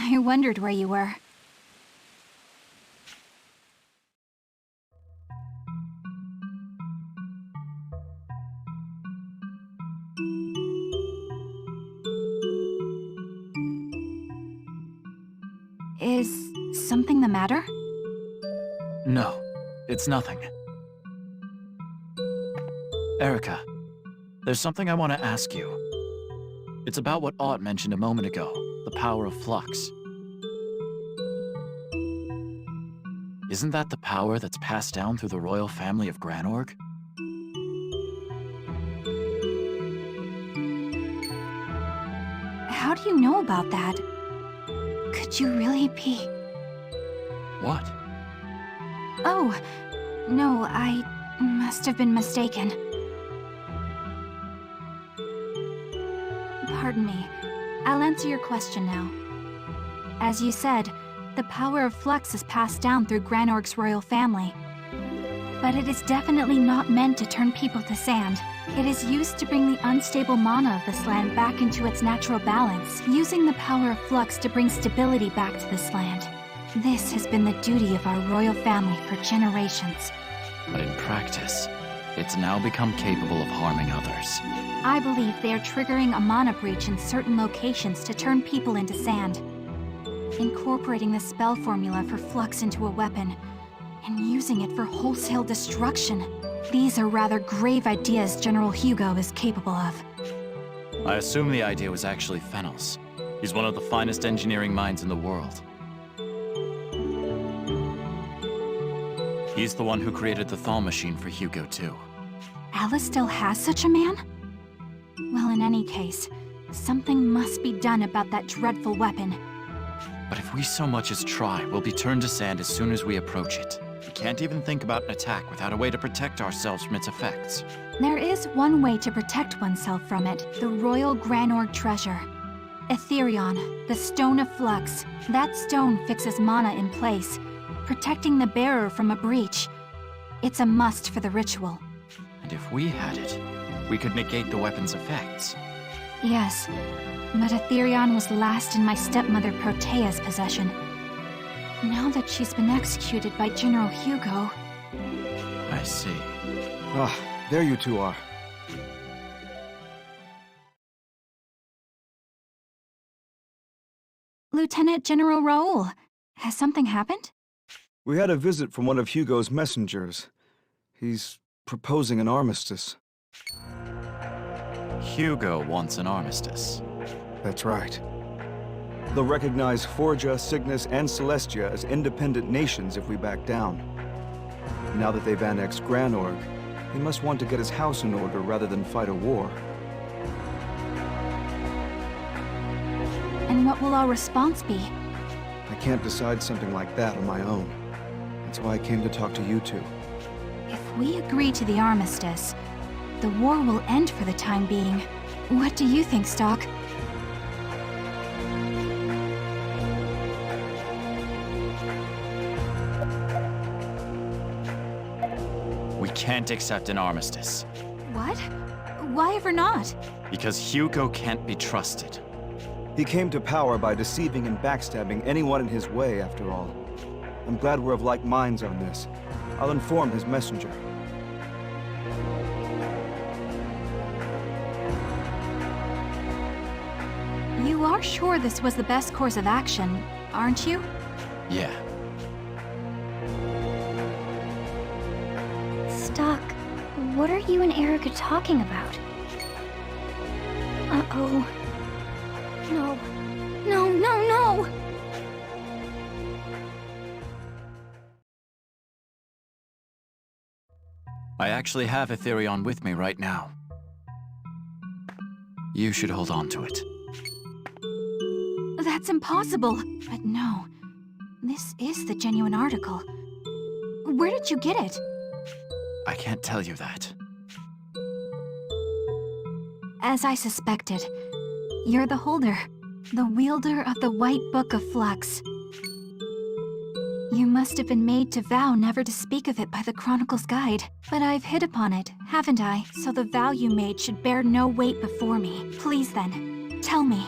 I wondered where you were. Is something the matter? No, it's nothing. Erica, there's something I want to ask you. It's about what Ott mentioned a moment ago, the power of flux. Isn't that the power that's passed down through the royal family of Granorg? How do you know about that? Could you really be... What? Oh, no, I must have been mistaken. Pardon me. I'll answer your question now. As you said, the power of flux is passed down through Granorg's royal family. But it is definitely not meant to turn people to sand. It is used to bring the unstable mana of this land back into its natural balance, using the power of flux to bring stability back to this land. This has been the duty of our royal family for generations. But in practice, it's now become capable of harming others. I believe they are triggering a mana breach in certain locations to turn people into sand. Incorporating the spell formula for flux into a weapon, and using it for wholesale destruction. These are rather grave ideas General Hugo is capable of. I assume the idea was actually Fennel's. He's one of the finest engineering minds in the world. He's the one who created the thaw machine for Hugo, too. Alice still has such a man? Well, in any case, something must be done about that dreadful weapon. But if we so much as try, we'll be turned to sand as soon as we approach it. We can't even think about an attack without a way to protect ourselves from its effects. There is one way to protect oneself from it, the Royal Granorg treasure. Etherion, the Stone of Flux. That stone fixes mana in place, protecting the bearer from a breach. It's a must for the ritual. And if we had it, we could negate the weapon's effects. Yes, but Etherion was last in my stepmother Protea's possession. Now that she's been executed by General Hugo... I see. Ah, there you two are. Lieutenant General Raoul, has something happened? We had a visit from one of Hugo's messengers. He's proposing an armistice. Hugo wants an armistice. That's right. They'll recognize Forja, Cygnus, and Celestia as independent nations if we back down. Now that they've annexed Granorg, he must want to get his house in order rather than fight a war. And what will our response be? I can't decide something like that on my own. That's why I came to talk to you two. If we agree to the armistice, the war will end for the time being. What do you think, Stock? We can't accept an armistice. What? Why ever not? Because Hugo can't be trusted. He came to power by deceiving and backstabbing anyone in his way, after all. I'm glad we're of like minds on this. I'll inform his messenger. You are sure this was the best course of action, aren't you? Yeah. Stock, what are you and Erica talking about? Uh-oh. No. No, no, no! I actually have Etherion with me right now. You should hold on to it. That's impossible. But no, this is the genuine article. Where did you get it? I can't tell you that. As I suspected, you're the holder, the wielder of the White Book of Flux. You must have been made to vow never to speak of it by the Chronicle's guide. But I've hit upon it, haven't I? So the vow you made should bear no weight before me. Please then, tell me.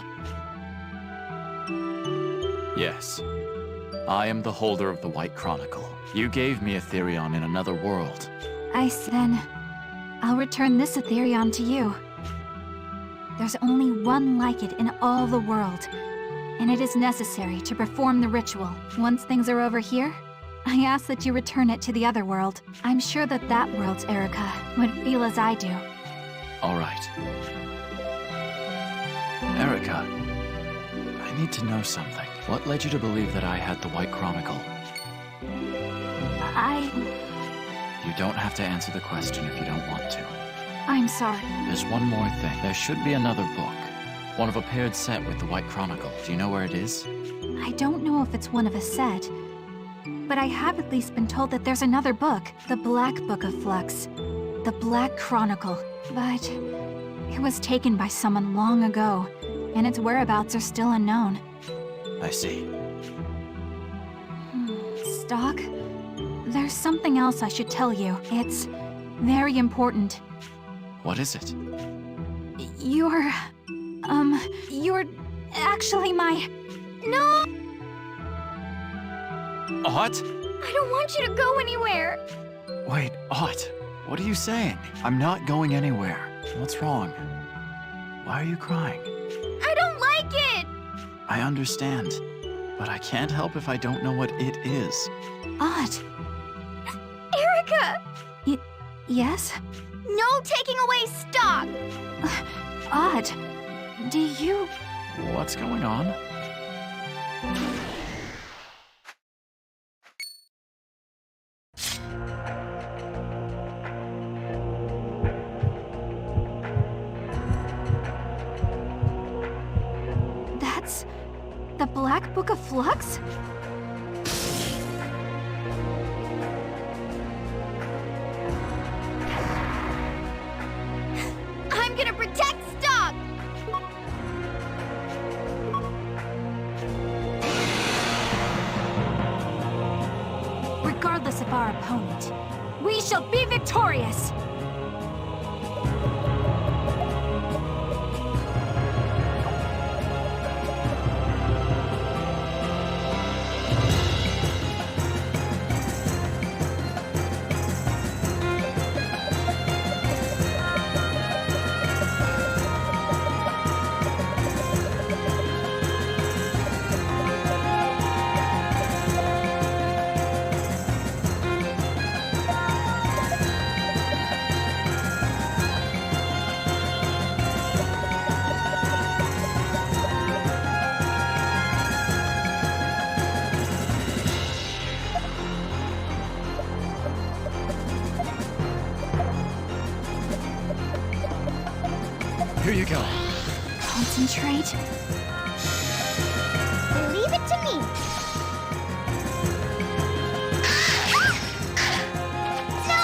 Yes. I am the holder of the White Chronicle. You gave me Etherion in another world. Then I'll return this Etherion to you. There's only one like it in all the world, and it is necessary to perform the ritual. Once things are over here, I ask that you return it to the other world. I'm sure that that world's Erica would feel as I do. All right. Erica, I need to know something. What led you to believe that I had the White Chronicle? You don't have to answer the question if you don't want to. I'm sorry. There's one more thing. There should be another book. One of a paired set with the White Chronicle. Do you know where it is? I don't know if it's one of a set, but I have at least been told that there's another book, the Black Book of Flux, the Black Chronicle. But it was taken by someone long ago, and its whereabouts are still unknown. I see. Stock? There's something else I should tell you. It's very important. What is it? You're actually my... No! Ott? I don't want you to go anywhere. Wait, Ott, what are you saying? I'm not going anywhere. What's wrong? Why are you crying? I don't like it. I understand, but I can't help if I don't know what it is. Ott! Erica! Yes? No taking away stock! Ott, do you... What's going on? That's... the Black Book of Flux? I'm gonna protect stock! Regardless of our opponent, we shall be victorious! Here you go. Concentrate. Leave it to me. No!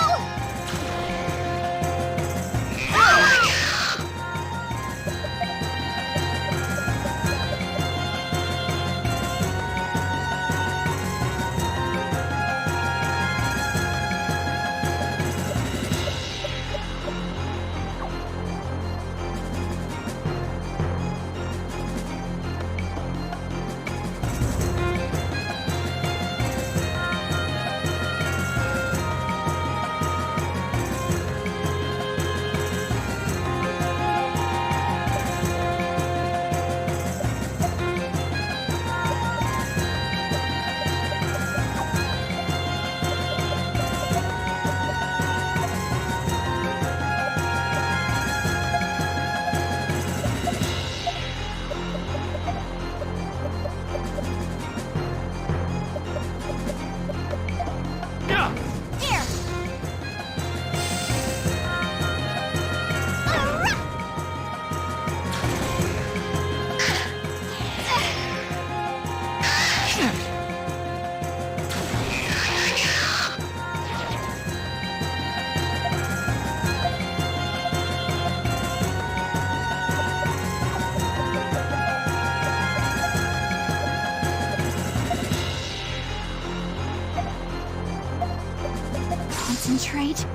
Concentrate.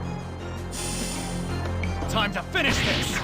Time to finish this!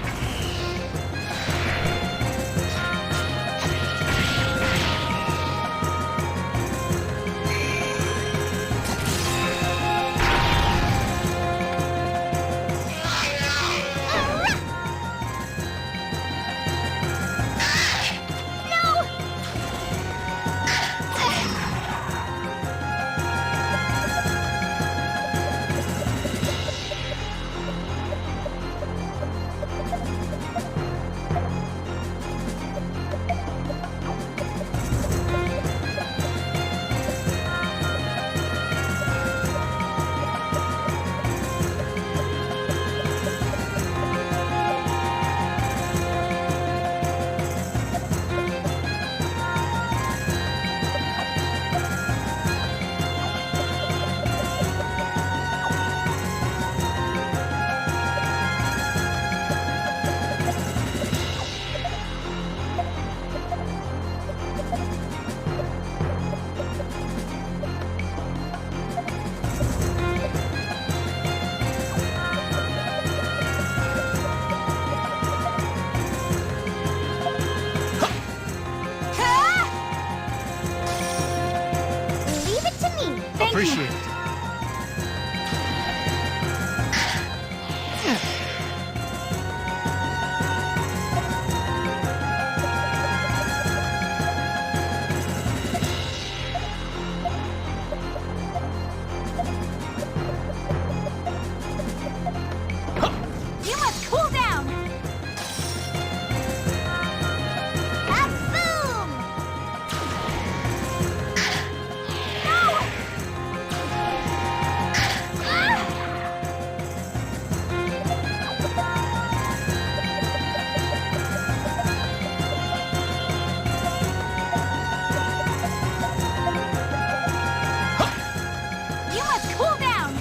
must cool down!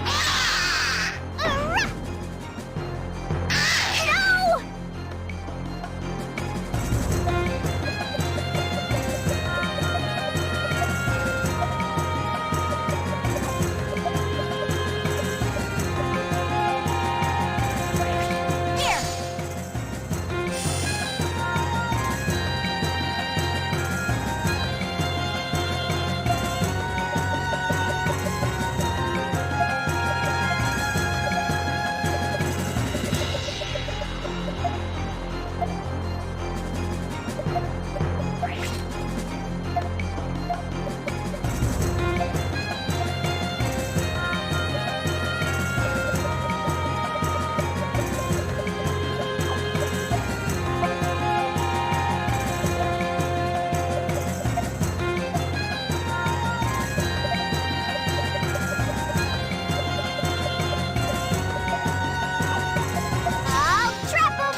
No! Here! I'll trap him!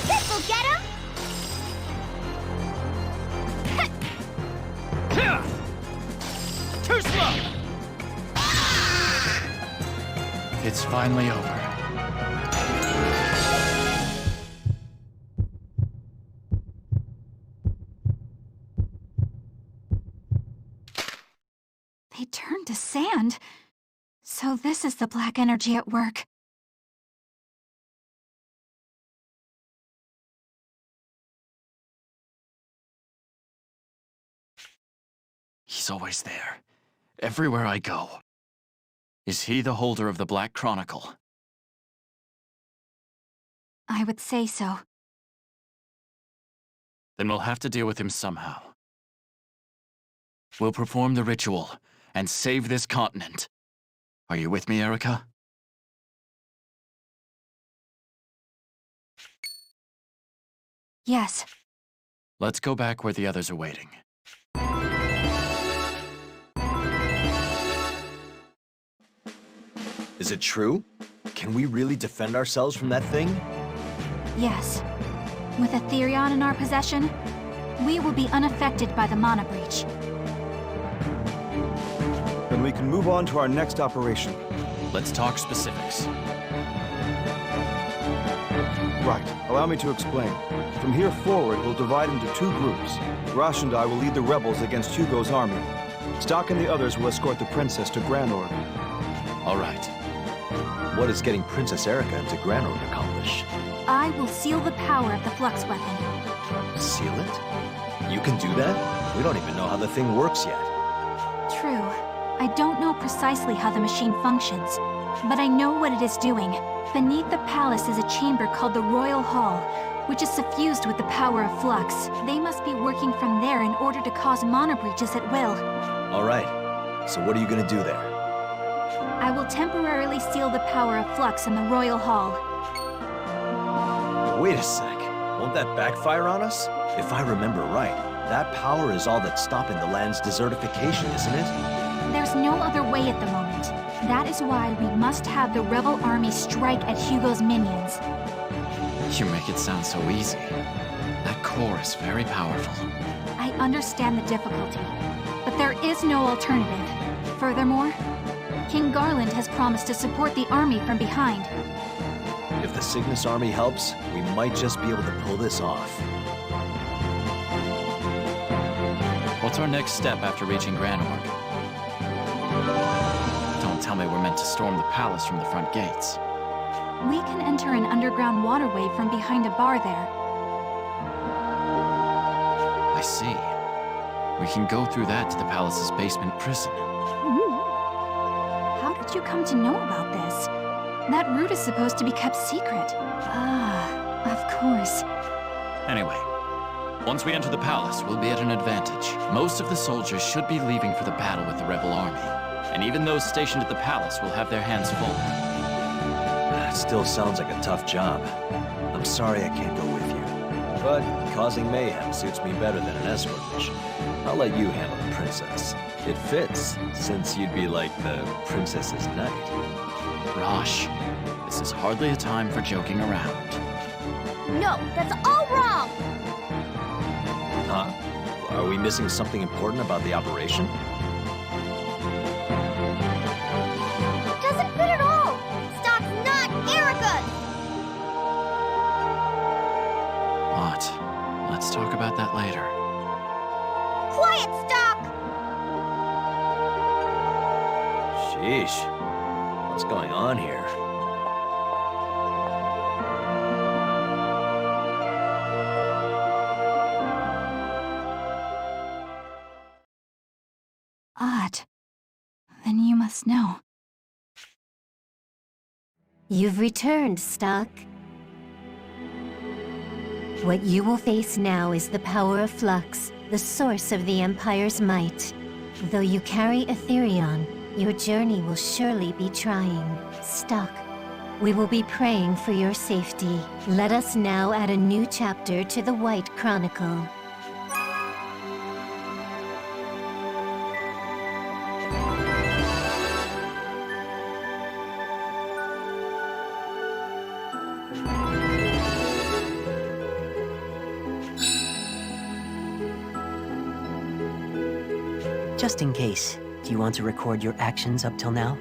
This'll get him! Too slow! It's finally over. They turned to sand. So this is the black energy at work. He's always there. Everywhere I go. Is he the holder of the Black Chronicle? I would say so. Then we'll have to deal with him somehow. We'll perform the ritual and save this continent. Are you with me, Erica? Yes. Let's go back where the others are waiting. Is it true? Can we really defend ourselves from that thing? Yes. With Aetherion in our possession, we will be unaffected by the mana breach. Then we can move on to our next operation. Let's talk specifics. Right. Allow me to explain. From here forward, we'll divide into two groups. Rash and I will lead the rebels against Hugo's army. Stock and the others will escort the princess to Granorg. All right. What is getting Princess Erica into Granorg accomplish? I will seal the power of the flux weapon. Seal it? You can do that? We don't even know how the thing works yet. True. I don't know precisely how the machine functions, but I know what it is doing. Beneath the palace is a chamber called the Royal Hall, which is suffused with the power of flux. They must be working from there in order to cause mana breaches at will. All right. So what are you gonna do there? I will temporarily seal the power of flux in the Royal Hall. But wait a sec. Won't that backfire on us? If I remember right, that power is all that's stopping the land's desertification, isn't it? There's no other way at the moment. That is why we must have the rebel army strike at Hugo's minions. You make it sound so easy. That core is very powerful. I understand the difficulty, but there is no alternative. Furthermore, King Garland has promised to support the army from behind. If the Cygnus army helps, we might just be able to pull this off. What's our next step after reaching Granorg? Don't tell me we're meant to storm the palace from the front gates. We can enter an underground waterway from behind a bar there. I see. We can go through that to the palace's basement prison. How did you come to know about this? That route is supposed to be kept secret. Ah, of course. Anyway, once we enter the palace, we'll be at an advantage. Most of the soldiers should be leaving for the battle with the rebel army. And even those stationed at the palace will have their hands full. That still sounds like a tough job. I'm sorry I can't go with you. But causing mayhem suits me better than an escort mission. I'll let you handle the princess. It fits, since you'd be like the princess's knight. Rosh, this is hardly a time for joking around. No, that's all wrong! Huh? Are we missing something important about the operation? Doesn't fit at all! Stock's not Erica's! What? Let's talk about that later. Quiet, Stock! Sheesh. What's going on here? Odd. Then you must know. You've returned, Stock. What you will face now is the power of Flux, the source of the Empire's might. Though you carry Etherion, your journey will surely be trying. Stock, we will be praying for your safety. Let us now add a new chapter to the White Chronicle. Just in case, do you want to record your actions up till now?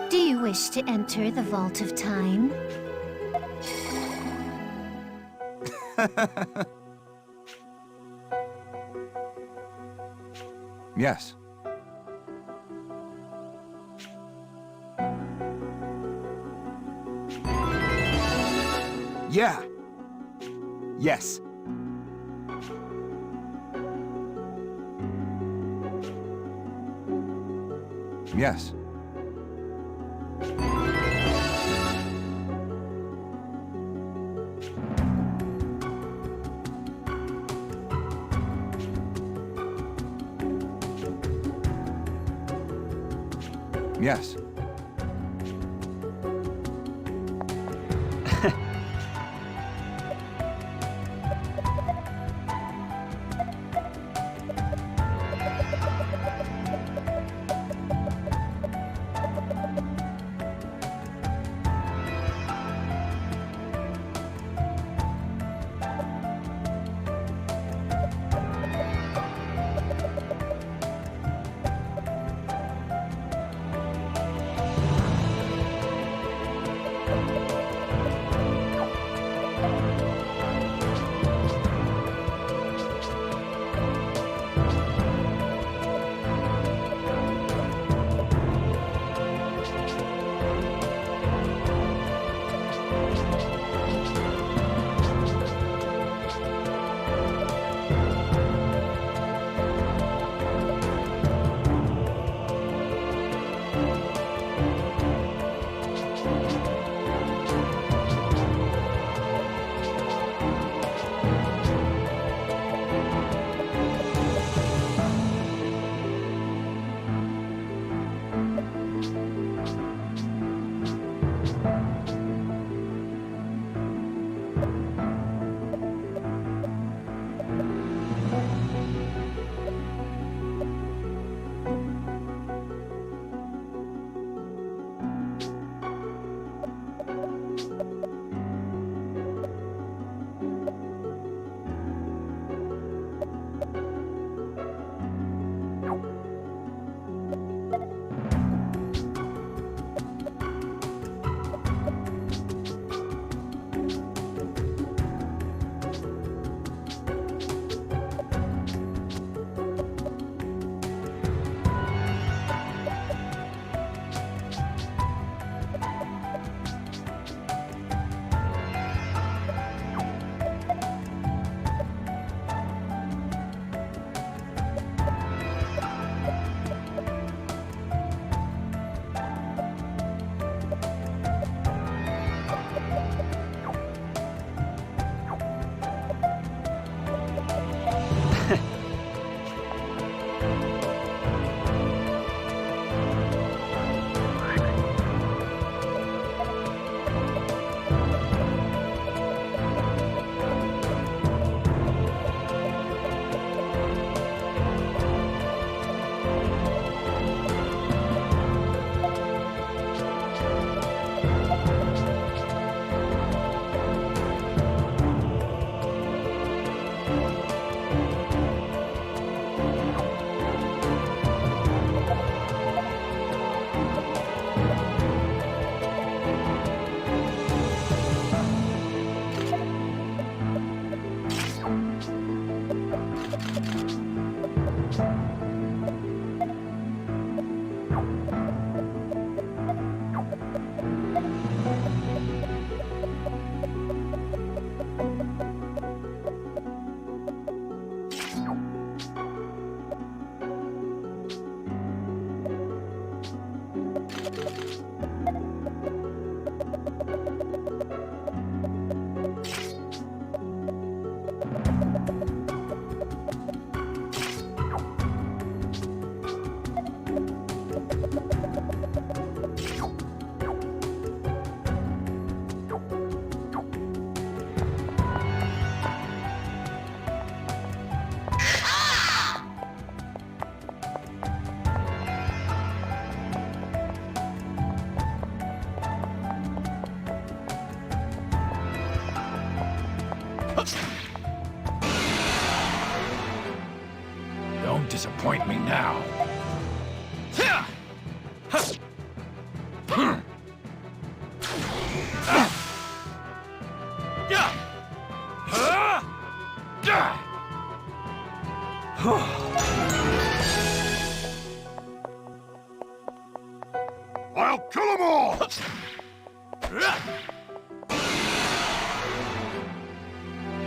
Do you wish to enter the Vault of Time? Yes. Yeah. Yes. Yes. Yes. Don't disappoint me now. I'll kill them all!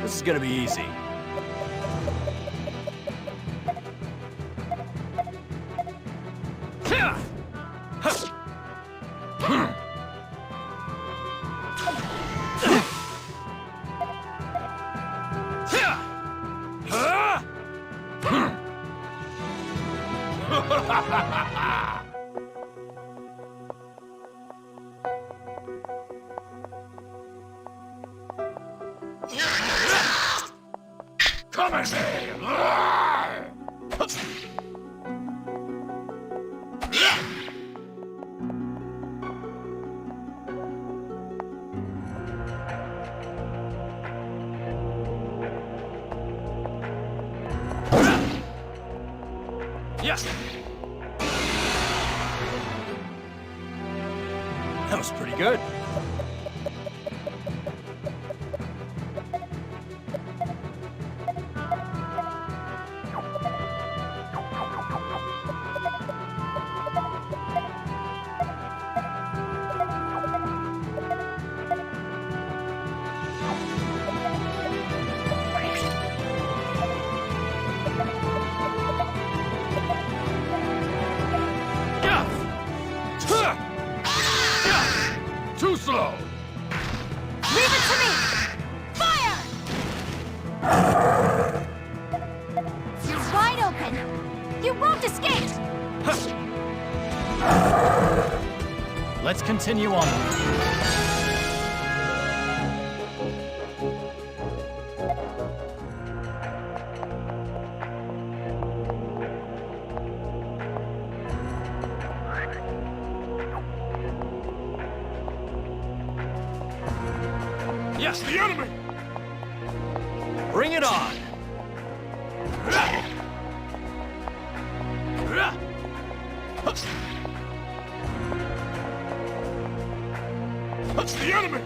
This is gonna be easy. Come at me! Yes! That was pretty good. Too slow! Leave it to me! Fire! You're wide open! You won't escape! Let's continue on. Yes, the enemy! Bring it on! That's the enemy!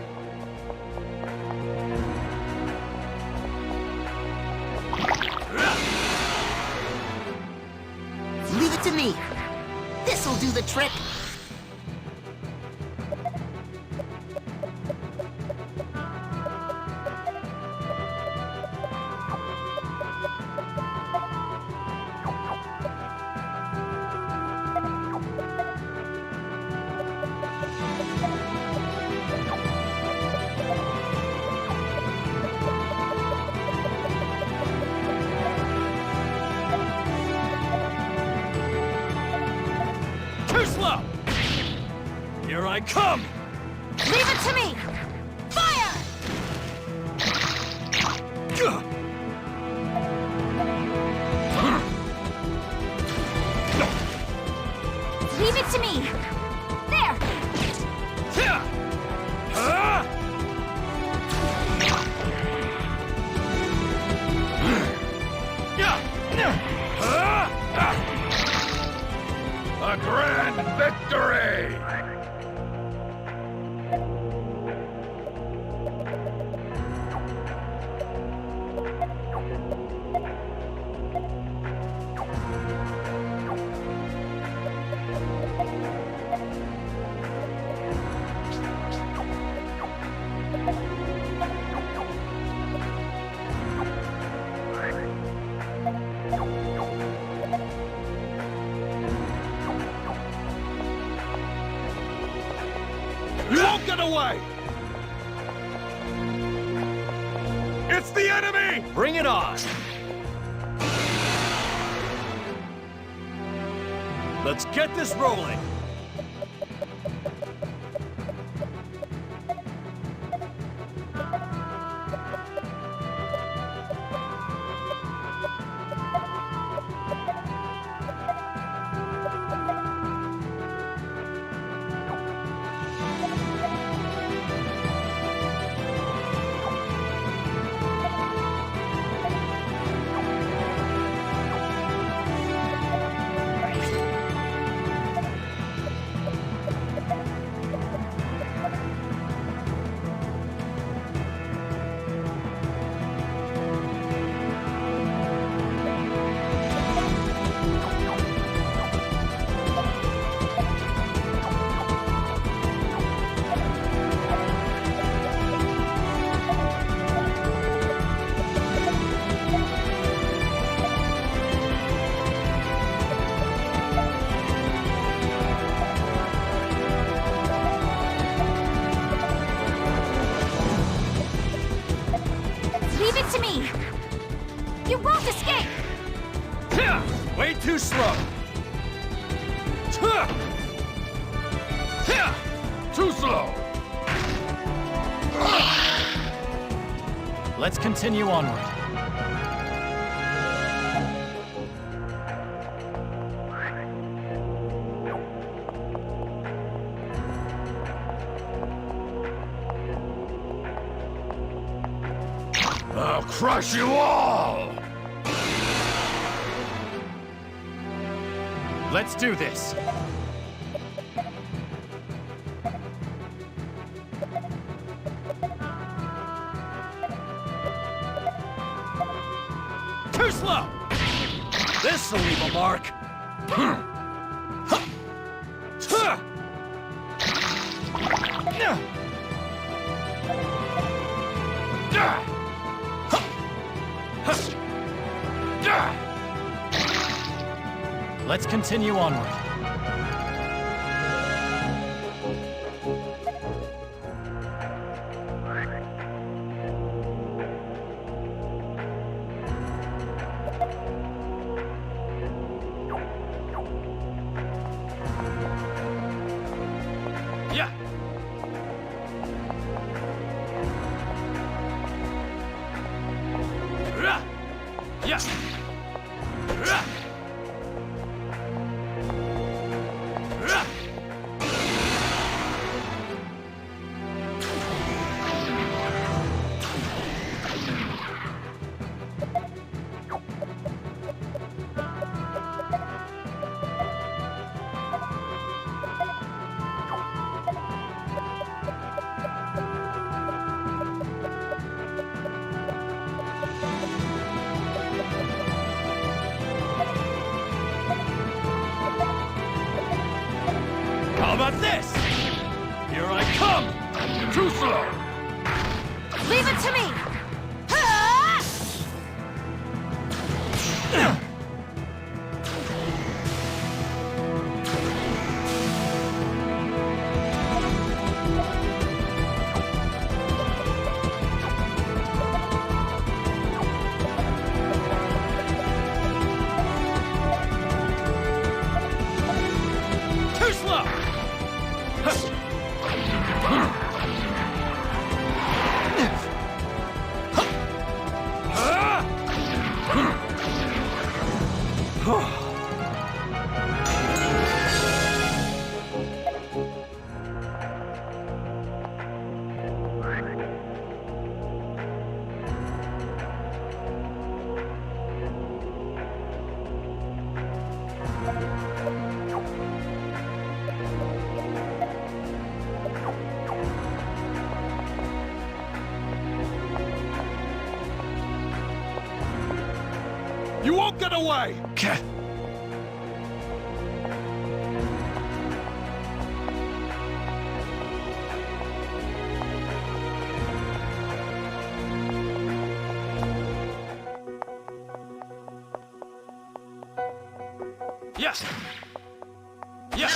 Leave it to me. This'll do the trick. Too slow! Here I come! Leave it to me! Fire! Leave it to me! There! A grand victory! Don't get away! It's the enemy! Bring it on! Let's get this rolling! it to me! You won't escape! Way too slow. Too slow. Let's continue onward. I'll crush you all! Let's do this. Too slow! This'll leave a mark. Let's continue onward. Yeah. Yeah. How about this? Here I come! Too slow! Leave it to me! Too slow! You won't get away! Yes! Yes!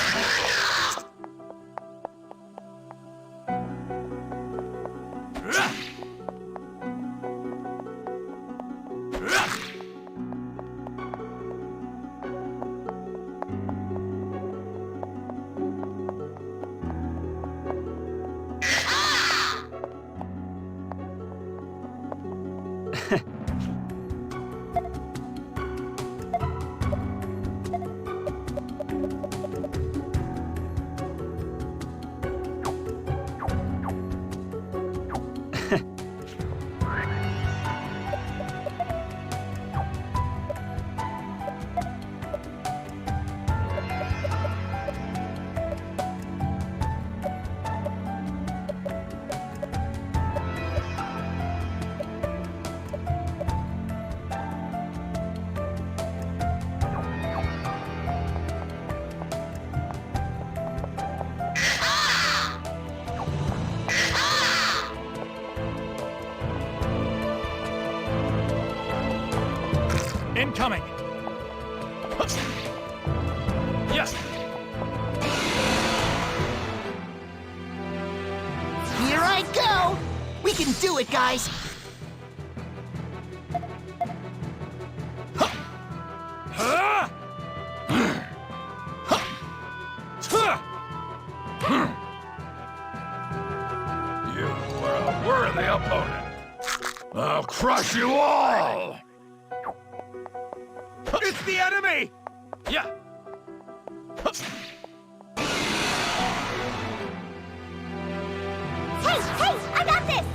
Incoming! Yes! Here I go! We can do it, guys! the opponent. I'll crush you all! It's the enemy! Yeah. Hey, I got this!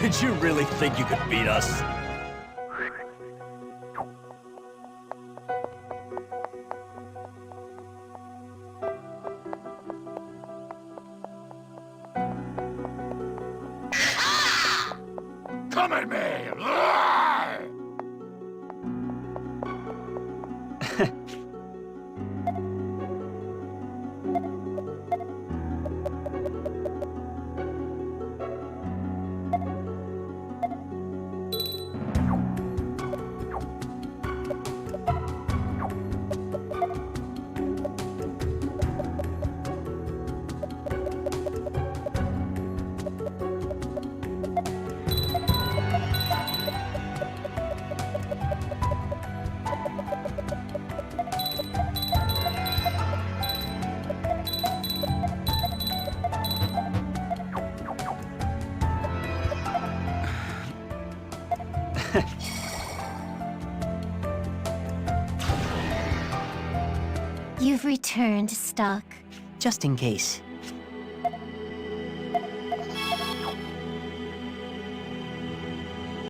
Did you really think you could beat us? Come at me! You've returned, Stock. Just in case,